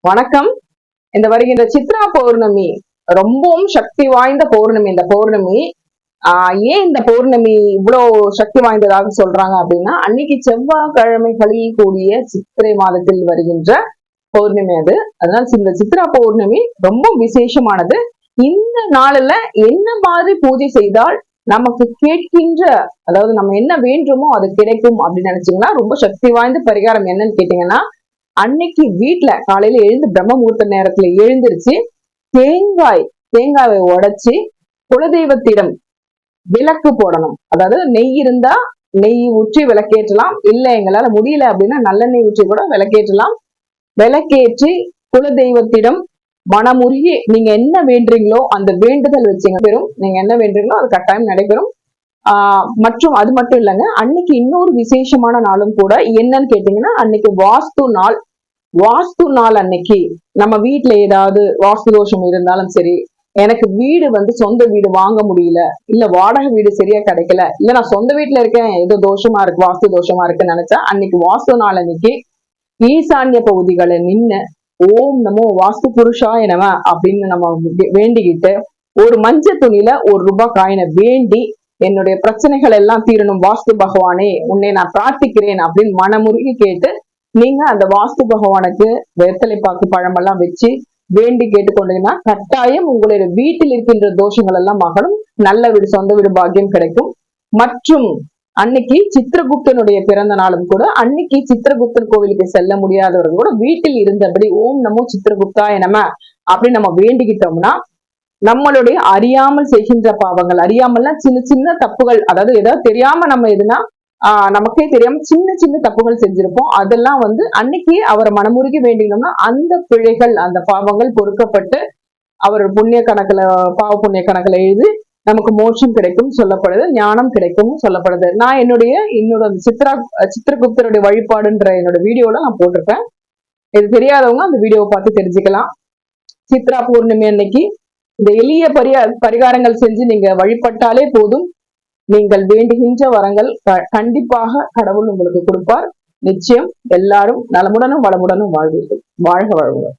வணக்கம். இந்த வருகின்ற சித்ரா பௌர்ணமி ரொம்பவும் சக்தி வாய்ந்த பௌர்ணமி. இந்த பௌர்ணமி ஏன் இந்த பௌர்ணமி இவ்வளவு சக்தி வாய்ந்ததாக சொல்றாங்க அப்படின்னா, அன்னைக்கு செவ்வாய்க்கிழமைகளில் கூடிய சித்திரை மாதத்தில் வருகின்ற பௌர்ணமி அது. அதனால இந்த சித்ரா பௌர்ணமி ரொம்ப விசேஷமானது. இந்த நாளில என்ன மாதிரி பூஜை செய்தால் நமக்கு கேட்கின்ற, அதாவது நம்ம என்ன வேண்டுமோ அது கிடைக்கும் அப்படின்னு நினைச்சீங்கன்னா, ரொம்ப சக்தி வாய்ந்த பரிகாரம் என்னன்னு கேட்டீங்கன்னா, அன்னைக்கு வீட்டுல காலையில எழுந்து பிரம்ம முகூர்த்த நேரத்துல எழுந்திருச்சு தேங்காயை உடைச்சி குலதெய்வத்திடம் விளக்கு போடணும். அதாவது நெய் இருந்தா நெய் ஊற்றி விளக்கேற்றலாம், இல்ல எங்களால முடியல அப்படின்னா நல்லெண்ணெய் ஊற்றி கூட விளக்கேற்றலாம். விளக்கேற்றி குலதெய்வத்திடம் மனமுருகி நீங்க என்ன வேண்டுறீங்களோ அந்த வேண்டுதல் வச்சுங்க பெறும். நீங்க என்ன வேண்டுறீங்களோ அது கட்டாயம் நடைபெறும். மற்றும் அது மட்டும் இல்லைங்க, அன்னைக்கு இன்னொரு விசேஷமான நாளும் கூட. என்னன்னு கேட்டீங்கன்னா, அன்னைக்கு வாஸ்து நாள். வாஸ்து நாள் அன்னைக்கு நம்ம வீட்டுல ஏதாவது வாஸ்து தோஷம் இருந்தாலும் சரி, எனக்கு வீடு சொந்த வீடு வாங்க முடியல, இல்ல வாடகை வீடு சரியா கிடைக்கல, இல்ல நான் சொந்த வீட்டுல இருக்கேன் ஏதோ தோஷமா இருக்கு, வாஸ்து தோஷமா இருக்குன்னு நினைச்சா, அன்னைக்கு வாஸ்து நாள் அன்னைக்கு ஈசான்ய பகுதிகளை நின்று ஓம் நமோ வாஸ்து புருஷாய நம அப்படின்னு நம்ம வேண்டிக்கிட்டு, ஒரு மஞ்சள் துணியில ₹1 காயினை வேண்டி, என்னுடைய பிரச்சனைகள் எல்லாம் தீரணும் வாஸ்து பகவானே, உன்னை நான் பிரார்த்திக்கிறேன் அப்படின்னு மனமுருகி கேட்டு நீங்க அந்த வாஸ்து பகவானுக்கு வெத்தலை பாக்கு பழமெல்லாம் வச்சு வேண்டி கேட்டுக்கொண்டீங்கன்னா கட்டாயம் உங்களுடைய வீட்டில் இருக்கின்ற தோஷங்கள் எல்லாம் அகலும், நல்ல வீடு சொந்த வீடு பாக்கியம் கிடைக்கும். மற்றும் அன்னைக்கு சித்திரகுப்தனுடைய பிறந்த நாளும் கூட. அன்னைக்கு சித்திரகுப்தன் கோவிலுக்கு செல்ல முடியாதவர்கள் கூட வீட்டில் இருந்தபடி ஓம் நமோ சித்திரகுப்தாய நம அப்படின்னு நம்ம வேண்டிக்கிட்டோம்னா, நம்மளுடைய அறியாமல் செய்கின்ற பாவங்கள், அறியாமல்னா சின்ன சின்ன தப்புகள், அதாவது ஏதாவது தெரியாம நம்ம எதுனா நமக்கே தெரியாம சின்ன சின்ன தப்புகள் செஞ்சிருப்போம், அதெல்லாம் அன்னைக்கு அவரை மனமுருகி வேண்டினோம்னா அந்த பிழைகள் அந்த பாவங்கள் பொறுக்கப்பட்டு அவர் புண்ணிய கணக்குல பாவ புண்ணிய கணக்குல எழுதி நமக்கு மோட்சம் கிடைக்கும் சொல்லப்படுது, ஞானம் கிடைக்கும் சொல்லப்படுது. நான் என்னோட சித்திரகுப்தருடைய வழிபாடுன்ற என்னோட வீடியோல நான் போட்டிருப்பேன். இது தெரியாதவங்க அந்த வீடியோவை பார்த்து தெரிஞ்சுக்கலாம். சித்ரா பௌர்ணமி அன்னைக்கு இந்த எளிய பரிகாரங்கள் செஞ்சு நீங்க வழிபட்டாலே போதும், நீங்கள் வேண்டுகின்ற வரங்கள் கண்டிப்பாக கடவுள் உங்களுக்கு கொடுப்பார். நிச்சயம் எல்லாரும் நலமுடனும் வளமுடனும் வாழ்வீர்கள். வாழ்க வளமுடன்.